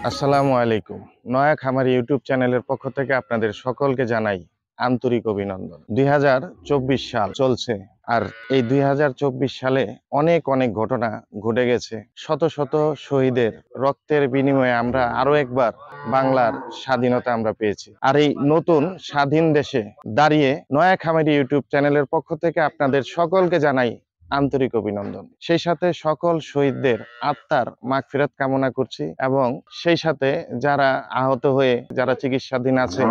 আসসালামু আলাইকুম। নয়া খামার ইউটিউব চ্যানেলের পক্ষ থেকে আপনাদের সকলকে জানাই আন্তরিক অভিনন্দন। ২০২৪ সাল চলছে, আর এই ২০২৪ সালে অনেক অনেক ঘটনা ঘটে গেছে। শত শত শহীদের রক্তের বিনিময়ে আমরা আরো একবার বাংলার স্বাধীনতা আমরা পেয়েছি। আর এই নতুন স্বাধীন দেশে দাঁড়িয়ে নয়া খামারি ইউটিউব চ্যানেলের পক্ষ থেকে আপনাদের সকলকে জানাই আন্তরিক অভিনন্দন। সেই সাথে সকল শহীদদের আত্মার মাগফিরাত কামনা করছি, এবং সেই সাথে যারা আহত হয়ে যারা চিকিৎসাধীন আছে,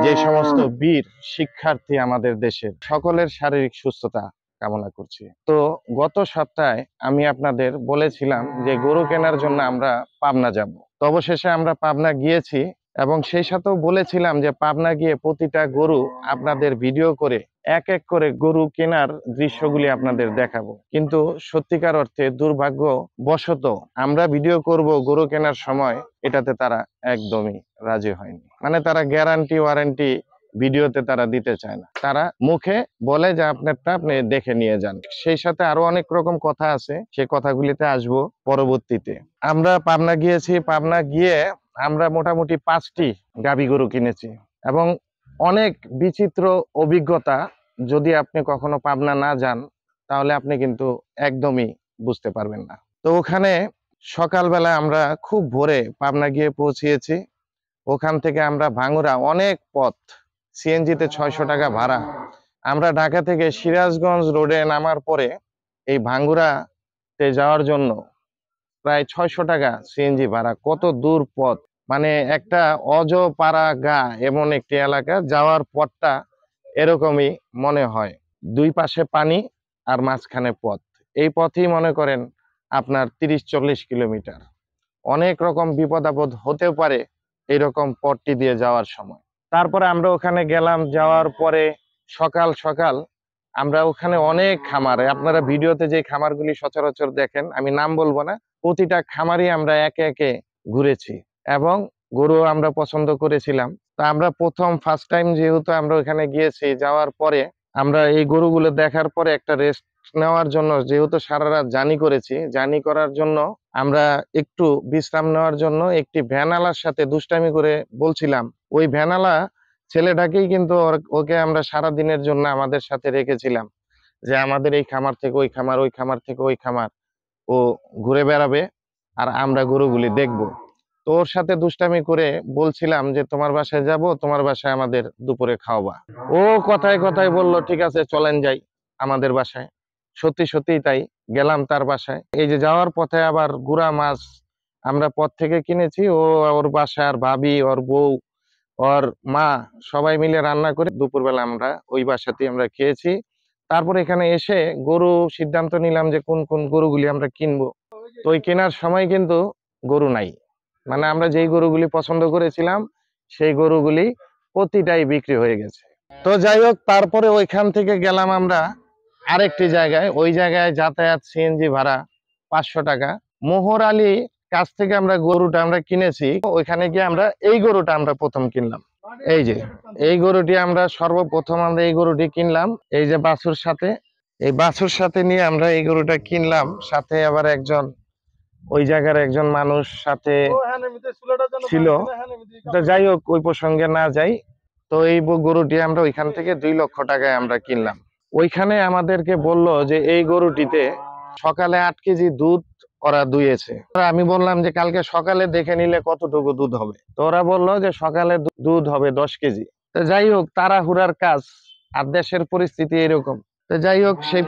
যে সমস্ত বীর শিক্ষার্থী আমাদের দেশের, সকলের শারীরিক সুস্থতা কামনা করছি। তো গত সপ্তাহে আমি আপনাদের বলেছিলাম যে গরু কেনার জন্য আমরা পাবনা যাব। তো অবশেষে আমরা পাবনা গিয়েছি, এবং সেই সাথেও বলেছিলাম যে পাবনা গিয়ে প্রতিটা গরু আপনাদের ভিডিও করে এক এক করে গরু কেনার দৃশ্যগুলি আপনাদের দেখাবো। কিন্তু সত্যিকার অর্থে দুর্ভাগ্যবশত আমরা ভিডিও করব গরু কেনার সময়, এটাতে তারা একদমই রাজি হয়নি। মানে তারা গ্যারান্টি ওয়ারেন্টি ভিডিওতে তারা দিতে চায় না। তারা মুখে বলে যে আপনারটা আপনি দেখে নিয়ে যান। সেই সাথে আরো অনেক রকম কথা আছে, সে কথাগুলিতে আসবো পরবর্তীতে। আমরা পাবনা গিয়েছি, পাবনা গিয়ে আমরা মোটামুটি 5টি গাভী গরু কিনেছি, এবং অনেক বিচিত্র অভিজ্ঞতা। যদি আপনি কখনো পাবনা না যান তাহলে আপনি কিন্তু একদমই বুঝতে পারবেন না। তো ওখানে সকালবেলা আমরা খুব ভোরে পাবনা গিয়ে পৌঁছিয়েছি। ওখান থেকে আমরা ভাঙ্গুরা অনেক পথ, সিএনজিতে 600 টাকা ভাড়া। আমরা ঢাকা থেকে সিরাজগঞ্জ রোডে নামার পরে এই ভাঙ্গুরাতে যাওয়ার জন্য প্রায় 600 টাকা সিএনজি ভাড়া। কত দূর পথ! মানে একটা অজপাড়া গা এমন একটি এলাকা, যাওয়ার পথটা এরকমই মনে হয়। দুই পাশে পানি আর মাঝখানে পথ। এই পথই মনে করেন আপনার 30-40 কিলোমিটার। অনেক রকম বিপদ আপদ হতে পারে এইরকম পথটি দিয়ে যাওয়ার সময়। তারপরে আমরা ওখানে গেলাম, যাওয়ার পরে সকাল সকাল আমরা ওখানে অনেক খামারে, আপনারা ভিডিওতে যে খামারগুলি সচরাচর দেখেন, আমি নাম বলবো না, প্রতিটা খামারই আমরা একে একে ঘুরেছি এবং গরু আমরা পছন্দ করেছিলাম। তা আমরা ফার্স্ট টাইম যেহেতু আমরা ওখানে গিয়েছি, যাওয়ার পরে আমরা এই গরুগুলো দেখার পরে একটা রেস্ট নেওয়ার জন্য, যেহেতু সারা রাত জার্নি করেছি, জার্নি করার জন্য আমরা একটু বিশ্রাম নেওয়ার জন্য একটি ভ্যানালার সাথে দুষ্টামি করে বলছিলাম। ওই ভ্যানালা ছেলেটাকেই কিন্তু ওকে আমরা সারা দিনের জন্য আমাদের সাথে রেখেছিলাম, যে আমাদের এই খামার থেকে ওই খামার, ওই খামার থেকে ওই খামার ও ঘুরে বেড়াবে, আর আমরা গরুগুলি দেখবো। তো ওর সাথে দুষ্টামি করে বলছিলাম যে তোমার বাসায় যাব, তোমার বাসায় আমাদের দুপুরে খাওয়াবা। ও কথায় কথায় বলল ঠিক আছে চলেন যাই আমাদের বাসায়। সত্যি সত্যি তাই, গেলাম তার বাসায়। এই যে যাওয়ার পথে আবার গুড়া মাছ আমরা পথ থেকে কিনেছি। ওর বাসার ভাবি, ওর বউ, ওর মা সবাই মিলে রান্না করে দুপুরবেলা আমরা ওই বাসাতেই আমরা খেয়েছি। তারপর এখানে এসে গরু সিদ্ধান্ত নিলাম যে কোন কোন গরুগুলি আমরা কিনবো। তো ওই কেনার সময় কিন্তু গরু নাই। মানে আমরা যেই গরুগুলি পছন্দ করেছিলাম সেই গরুগুলি প্রতিটাই বিক্রি হয়ে গেছে। তো যাই হোক, তারপরে ওইখান থেকে গেলাম আমরা আরেকটি জায়গায়। ওই জায়গায় যাতায়াত সিএনজি ভাড়া 500 টাকা। মোহর আলী কাছ থেকে আমরা গরুটা আমরা কিনেছি। ওইখানে গিয়ে আমরা এই গরুটা আমরা প্রথম কিনলাম। এই যে এই গরুটি আমরা সর্বপ্রথম আমরা এই গরুটি কিনলাম, এই যে বাছুর সাথে, এই বাছুর সাথে নিয়ে আমরা এই গরুটা কিনলাম। সাথে আবার একজন ওই জায়গার একজন মানুষ সাথে ছিল। তো যাই হোক, ওই প্রসঙ্গে না যাই। তো এই গরুটি আমরা ওইখান থেকে 2 লক্ষ টাকায় আমরা কিনলাম। ওইখানে আমাদেরকে বলল যে এই গরুটিতে সকালে 8 কেজি দুধ ওরা দুইয়েছে। আমি বললাম যে কালকে সকালে দেখে নিলে কতটুকু দুধ হবে। তো ওরা বললো যে সকালে দুধ হবে 10 কেজি। তো যাই হোক, তাড়াহুড়ার কাজ, আর দেশের পরিস্থিতি এরকম। তো যাই হোক, সেই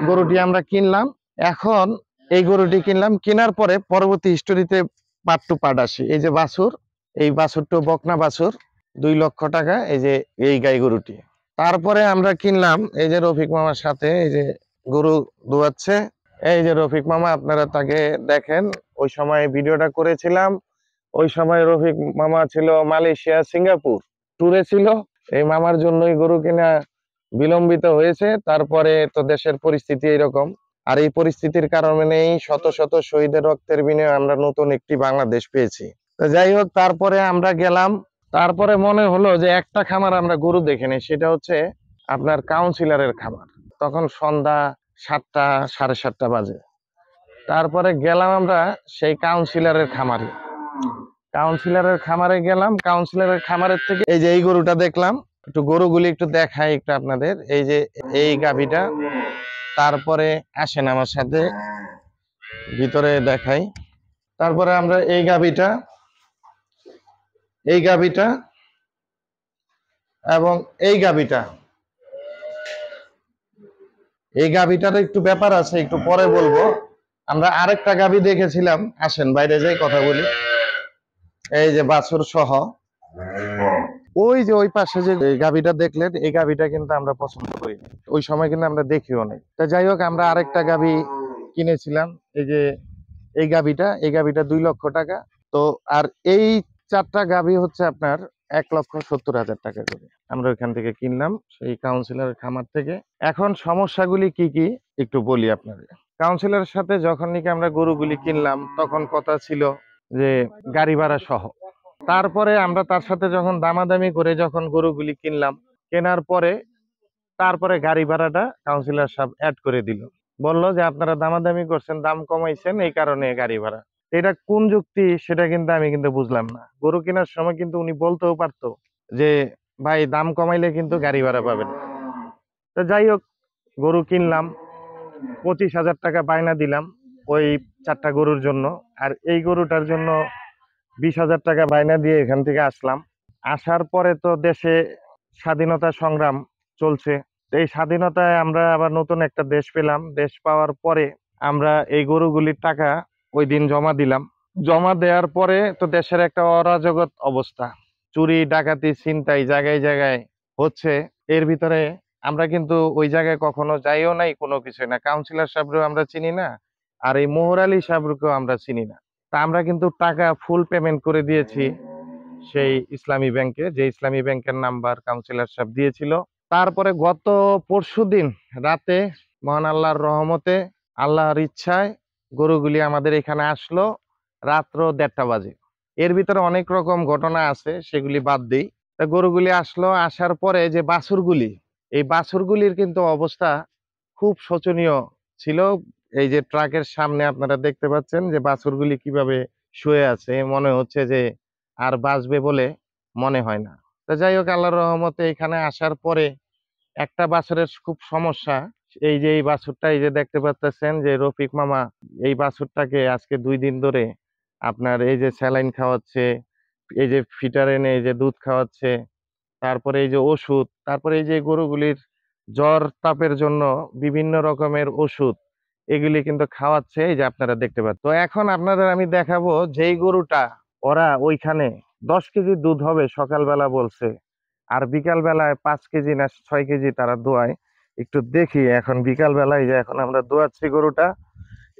গরুটি আমরা কিনলাম। এখন এই গরুটি কিনলাম, কেনার পরে পরবর্তী হিস্টোরিতে পার্ট টু পার্ট আসি। এই যে বাছুর, এই বাছুরটা বকনা বাছুর, 2 লক্ষ টাকা এই যে এই গাই গরুটি। তারপরে আমরা কিনলাম এই যে রফিক মামার সাথে, এই যে গরু দুয়াচ্ছে, এই যে রফিক মামা, আপনারা তাকে দেখেন। ওই সময় ভিডিওটা করেছিলাম, ওই সময় রফিক মামা ছিল মালয়েশিয়া সিঙ্গাপুর ট্যুরে ছিল। এই মামার জন্যই গরু কিনা বিলম্বিত হয়েছে। তারপরে তো দেশের পরিস্থিতি এরকম, আর এই পরিস্থিতির কারণেই শত শত শহীদের রক্তের বিনিময়ে আমরা নতুন একটি বাংলাদেশ পেয়েছি। তো যাই হোক, তারপরে আমরা গেলাম। তারপরে মনে হলো যে একটা খামার আমরা গরু দেখে নিই, সেটা হচ্ছে আপনার কাউন্সিলরের খামার। তখন সন্ধ্যা 7টা 7:30 বাজে। তারপরে গেলাম আমরা সেই কাউন্সিলরের খামারে। কাউন্সিলরের খামারে গেলাম, কাউন্সিলরের খামারের থেকে এই যে এই গরুটা দেখলাম, একটু গরুগুলি একটু দেখাই একটু আপনাদের। এই যে এই গাভীটা, তারপরে আসেন আমার সাথে ভিতরে দেখাই। তারপরে আমরা এই গাভীটা এবং এই গাভীটার একটু ব্যাপার আছে, একটু পরে বলবো। আমরা আরেকটা গাভী দেখেছিলাম, আসেন বাইরে যাই কথা বলি। এই যে বাছুর সহ, ওই যে ওই পাশে যে গাভীটা দেখলেন, এই গাভীটা কিন্তু আমরা পছন্দ করি না, ওই সময় কিন্তু আমরা দেখিও নাই। তা যাই হোক, আমরা আরেকটা গাভী কিনেছিলাম। এই যে এই গাভীটা 2 লক্ষ টাকা। তো আর এই 4টা গাভী হচ্ছে আপনার 1,70,000 টাকা করে আমরা ওইখান থেকে কিনলাম, সেই কাউন্সিলরের খামার থেকে। এখন সমস্যাগুলি কি কি একটু বলি আপনাদের। কাউন্সিলরের সাথে যখন নাকি আমরা গরুগুলি কিনলাম, তখন কথা ছিল যে গাড়ি ভাড়া সহ। তারপরে আমরা তার সাথে যখন দামাদামি করে যখন গরুগুলি কিনলাম, কেনার পরে তারপরে গাড়ি ভাড়াটা কাউন্সিলর সাহেব অ্যাড করে দিল। বললো যে আপনারা দামাদামি করছেন, দাম কমাইছেন, এই কারণে গাড়ি ভাড়া। এটা কোন যুক্তি সেটা কিন্তু আমি কিন্তু বুঝলাম না। গরু কেনার সময় কিন্তু উনি বলতেও পারতো যে ভাই দাম কমাইলে কিন্তু গাড়ি ভাড়া পাবেন। তো যাই হোক, গরু কিনলাম, 25,000 টাকা বায়না দিলাম ওই 4টা গরুর জন্য। আর এই গরুটার জন্য 20,000 টাকা বায়না দিয়ে এখান থেকে আসলাম। আসার পরে তো দেশে স্বাধীনতা সংগ্রাম চলছে। তো এই স্বাধীনতায় আমরা আবার নতুন একটা দেশ পেলাম। দেশ পাওয়ার পরে আমরা এই গরুগুলির টাকা ওই দিন জমা দিলাম। জমা দেওয়ার পরে তো দেশের একটা অরাজকতা অবস্থা, চুরি ডাকাতি ছিনতাই জায়গায় জায়গায় হচ্ছে। এর ভিতরে আমরা কিন্তু ওই জায়গায় কখনো যাইও নাই, কোনো কিছু না। কাউন্সিলর সাহেবকেও আমরা চিনি না, আর এই মোহর আলী সাহেবকেও আমরা চিনি না। তা আমরা কিন্তু টাকা ফুল পেমেন্ট করে দিয়েছি সেই ইসলামী ব্যাংকে, যে ইসলামী ব্যাংকের নাম্বার কাউন্সিলর সাহেব দিয়েছিল। তারপরে গত পরশুদিন রাতে মহান আল্লাহর রহমতে, আল্লাহর ইচ্ছায় গরুগুলি আমাদের এখানে আসলো রাত্র 1:30 বাজে। এর ভিতরে অনেক রকম ঘটনা আছে, সেগুলি বাদ দিই। তা গরুগুলি আসলো, আসার পরে যে বাছুরগুলি, এই বাছুরগুলির কিন্তু অবস্থা খুব শোচনীয় ছিল। এই যে ট্রাকের সামনে আপনারা দেখতে পাচ্ছেন যে বাছুরগুলি কিভাবে শুয়ে আছে, মনে হচ্ছে যে আর বাঁচবে বলে মনে হয় না। তো যাই হোক, আল্লাহর রহমতে এখানে আসার পরে একটা বাছুরের খুব সমস্যা। এই যে এই বাছুরটা, এই যে দেখতে পাচ্ছেন যে রফিক মামা, এই বাছুরটাকে আজকে 2 দিন ধরে আপনার এই যে স্যালাইন খাওয়াচ্ছে, এই যে ফিটার এনে এই যে দুধ খাওয়াচ্ছে, তারপরে এই যে ওষুধ, তারপরে এই যে গরুগুলির জ্বর তাপের জন্য বিভিন্ন রকমের ওষুধ, এগুলি কিন্তু খাওয়াচ্ছে, এই যে আপনারা দেখতে পাচ্ছেন। তো এখন আপনাদের আমি দেখাবো যেই গরুটা ওরা ওইখানে 10 কেজি দুধ হবে সকালবেলা বলছে, আর বিকাল বেলায় 5 কেজি না 6 কেজি তারা দোয়ায়। একটু দেখি এখন বিকাল বেলায় যে এখন আমরা দোয়াচ্ছি গরুটা,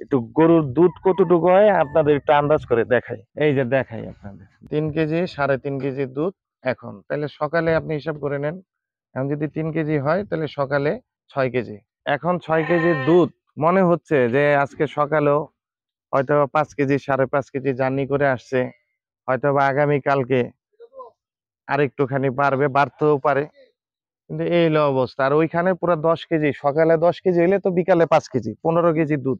একটু গরুর দুধ কতটুকু হয় আপনাদের একটু আন্দাজ করে দেখাই। এই যে দেখাই আপনাদের 3 কেজি 3.5 কেজি দুধ। এখন তাহলে সকালে আপনি হিসাব করে নেন, এখন যদি 3 কেজি হয় তাহলে সকালে 6 কেজি। এখন 6 কেজি দুধ, মনে হচ্ছে যে আজকে সকালেও হয়তো 5 কেজি 5.5 কেজি জার্নি করে আসছে, হয়তো বা আগামী কালকে আরেকটুখানি বাড়বে, বাড়তেও পারে। কিন্তু এই হলো অবস্থা। আর ওইখানে পুরো 10 কেজি, সকালে 10 কেজি হইলে তো বিকালে 5 কেজি, 15 কেজি দুধ,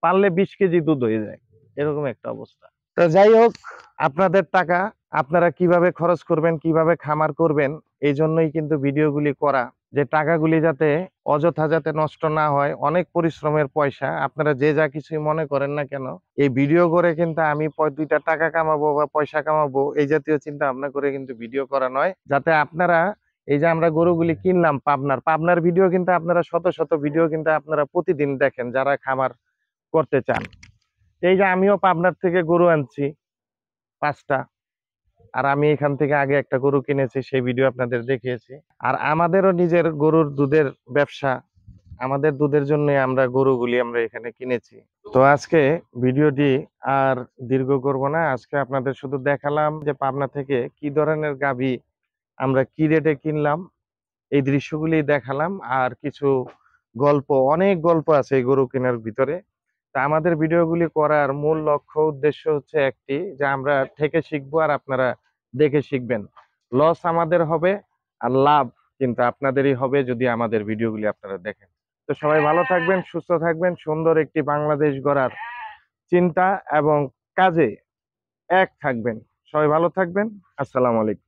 পারলে 20 কেজি দুধ হয়ে যায়, এরকম একটা অবস্থা। তো যাই হোক, আপনাদের টাকা আপনারা কিভাবে খরচ করবেন, কিভাবে খামার করবেন, এই জন্যই কিন্তু ভিডিওগুলি করা, যে টাকাগুলি যাতে অযথা যাতে নষ্ট না হয়। অনেক পরিশ্রমের পয়সা, আপনারা যে যা কিছুই মনে করেন না কেন, এই ভিডিও করে কিন্তু আমি 2টা টাকা কামাবো বা পয়সা কামাবো এই জাতীয় চিন্তা ভাবনা করে কিন্তু ভিডিও করা নয়। যাতে আপনারা, এই যে আমরা গরুগুলি কিনলাম পাবনার ভিডিও কিন্তু আপনারা শত শত ভিডিও কিন্তু আপনারা প্রতিদিন দেখেন যারা খামার করতে চান। এই যে আমিও পাবনার থেকে গরু আনছি 5টা, আর আমি এখান থেকে আগে একটা গরু কিনেছি, সেই ভিডিও আপনাদের দেখিয়েছি। আর আমাদেরও নিজের গরুর দুধের ব্যবসা, আমাদের দুধের জন্য আমরা গরুগুলি আমরা এখানে কিনেছি। তো আজকে ভিডিওটি আর দীর্ঘ করব না, আজকে আপনাদের শুধু দেখালাম যে পাবনা থেকে কি ধরনের গাভী আমরা কি রেটে কিনলাম, এই দৃশ্যগুলি দেখালাম। আর কিছু গল্প, অনেক গল্প আছে এই গরু কেনার ভিতরে। তা আমাদের ভিডিওগুলি করার মূল লক্ষ্য উদ্দেশ্য হচ্ছে একটি, যে আমরা থেকে শিখবো আর আপনারা দেখে শিখবেন। লস আমাদের হবে আর লাভ কিন্তু আপনাদেরই হবে যদি আমাদের ভিডিওগুলি আপনারা দেখেন। তো সবাই ভালো থাকবেন, সুস্থ থাকবেন, সুন্দর একটি বাংলাদেশ গড়ার চিন্তা এবং কাজে এক থাকবেন। সবাই ভালো থাকবেন। আসসালামু আলাইকুম।